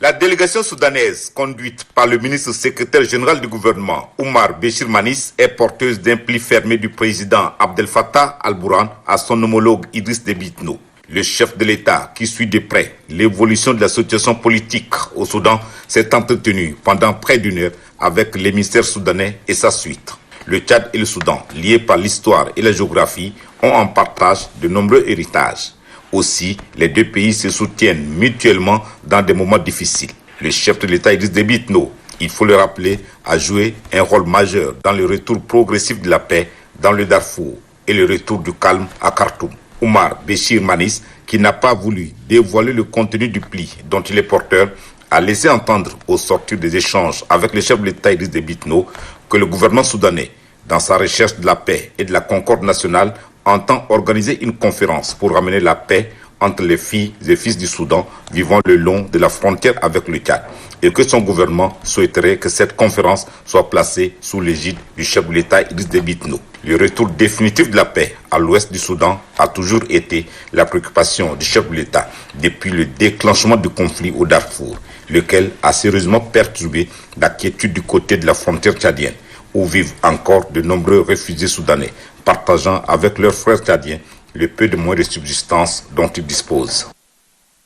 La délégation soudanaise, conduite par le ministre secrétaire général du gouvernement, Oumar Béchir Manis, est porteuse d'un pli fermé du président Abdel Fattah al-Burhan à son homologue Idriss Déby Itno. Le chef de l'État, qui suit de près l'évolution de la situation politique au Soudan, s'est entretenu pendant près d'une heure avec l'émissaire soudanais et sa suite. Le Tchad et le Soudan, liés par l'histoire et la géographie, ont en partage de nombreux héritages. Aussi, les deux pays se soutiennent mutuellement dans des moments difficiles. Le chef de l'État Idriss Déby Itno, il faut le rappeler, a joué un rôle majeur dans le retour progressif de la paix dans le Darfour et le retour du calme à Khartoum. Oumar Béchir Manis, qui n'a pas voulu dévoiler le contenu du pli dont il est porteur, a laissé entendre au sortir des échanges avec le chef de l'État Idriss Déby Itno que le gouvernement soudanais, dans sa recherche de la paix et de la concorde nationale, entend organiser une conférence pour ramener la paix entre les filles et fils du Soudan vivant le long de la frontière avec le Tchad, et que son gouvernement souhaiterait que cette conférence soit placée sous l'égide du chef de l'État Idriss Déby Itno. Le retour définitif de la paix à l'ouest du Soudan a toujours été la préoccupation du chef de l'État depuis le déclenchement du conflit au Darfour, lequel a sérieusement perturbé la quiétude du côté de la frontière tchadienne, où vivent encore de nombreux réfugiés soudanais, partageant avec leurs frères tchadiens le peu de moyens de subsistance dont ils disposent.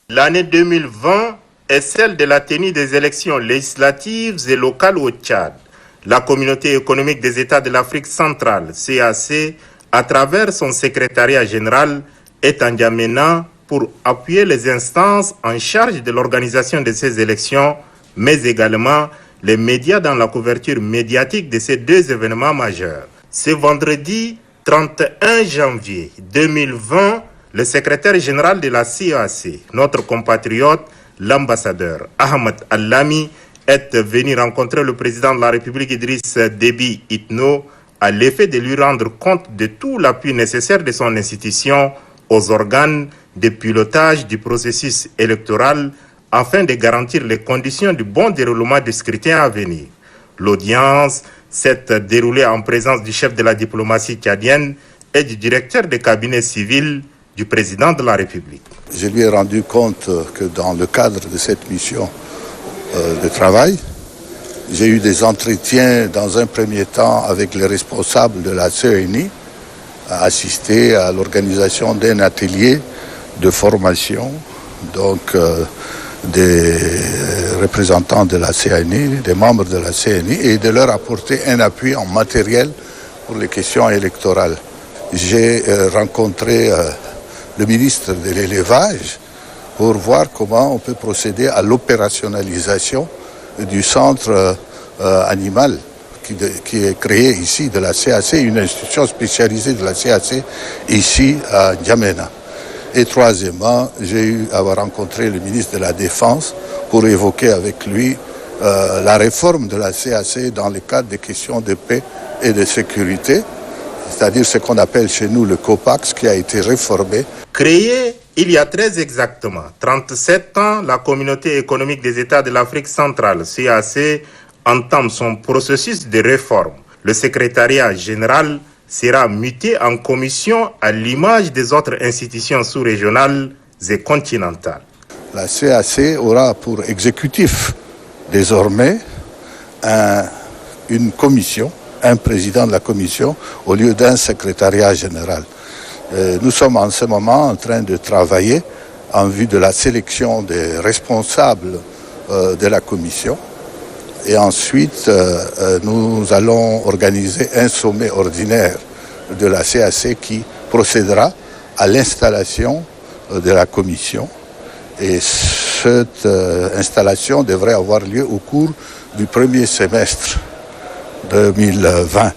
L'année 2020 est celle de la tenue des élections législatives et locales au Tchad. La communauté économique des États de l'Afrique centrale, CAC, à travers son secrétariat général, est en N'Djamena pour appuyer les instances en charge de l'organisation de ces élections, mais également les médias dans la couverture médiatique de ces deux événements majeurs. Ce vendredi 31 janvier 2020, le secrétaire général de la CAC, notre compatriote, l'ambassadeur Ahmed Al-Lami, est venu rencontrer le président de la République Idriss Déby Itno à l'effet de lui rendre compte de tout l'appui nécessaire de son institution aux organes de pilotage du processus électoral afin de garantir les conditions du bon déroulement du scrutin à venir. L'audience s'est déroulée en présence du chef de la diplomatie tchadienne et du directeur de cabinet civil du président de la République. Je lui ai rendu compte que dans le cadre de cette mission de travail, j'ai eu des entretiens dans un premier temps avec les responsables de la CENI, à assister à l'organisation d'un atelier de formation, donc des représentants de la CENI, des membres de la CENI, et de leur apporter un appui en matériel pour les questions électorales. J'ai rencontré le ministre de l'élevage pour voir comment on peut procéder à l'opérationnalisation du centre animal qui est créé ici de la CAC, une institution spécialisée de la CAC ici à N'Djamena. Et troisièmement, j'ai eu à rencontrer le ministre de la Défense pour évoquer avec lui la réforme de la CAC dans le cadre des questions de paix et de sécurité, c'est-à-dire ce qu'on appelle chez nous le COPAX, qui a été réformé. Créée il y a très exactement 37 ans, la communauté économique des États de l'Afrique centrale, CAC, entame son processus de réforme. Le secrétariat général sera muté en commission à l'image des autres institutions sous-régionales et continentales. La CAC aura pour exécutif désormais une commission, un président de la commission au lieu d'un secrétariat général. Nous sommes en ce moment en train de travailler en vue de la sélection des responsables de la commission. Et ensuite, nous allons organiser un sommet ordinaire de la CAC qui procédera à l'installation de la commission. Et cette installation devrait avoir lieu au cours du premier semestre 2020.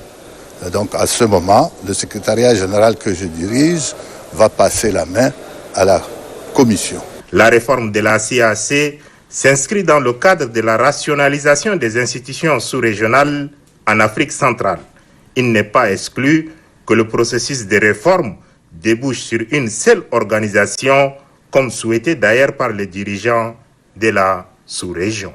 Donc à ce moment, le secrétariat général que je dirige va passer la main à la commission. La réforme de la CAC s'inscrit dans le cadre de la rationalisation des institutions sous-régionales en Afrique centrale. Il n'est pas exclu que le processus de réforme débouche sur une seule organisation, comme souhaité d'ailleurs par les dirigeants de la sous-région.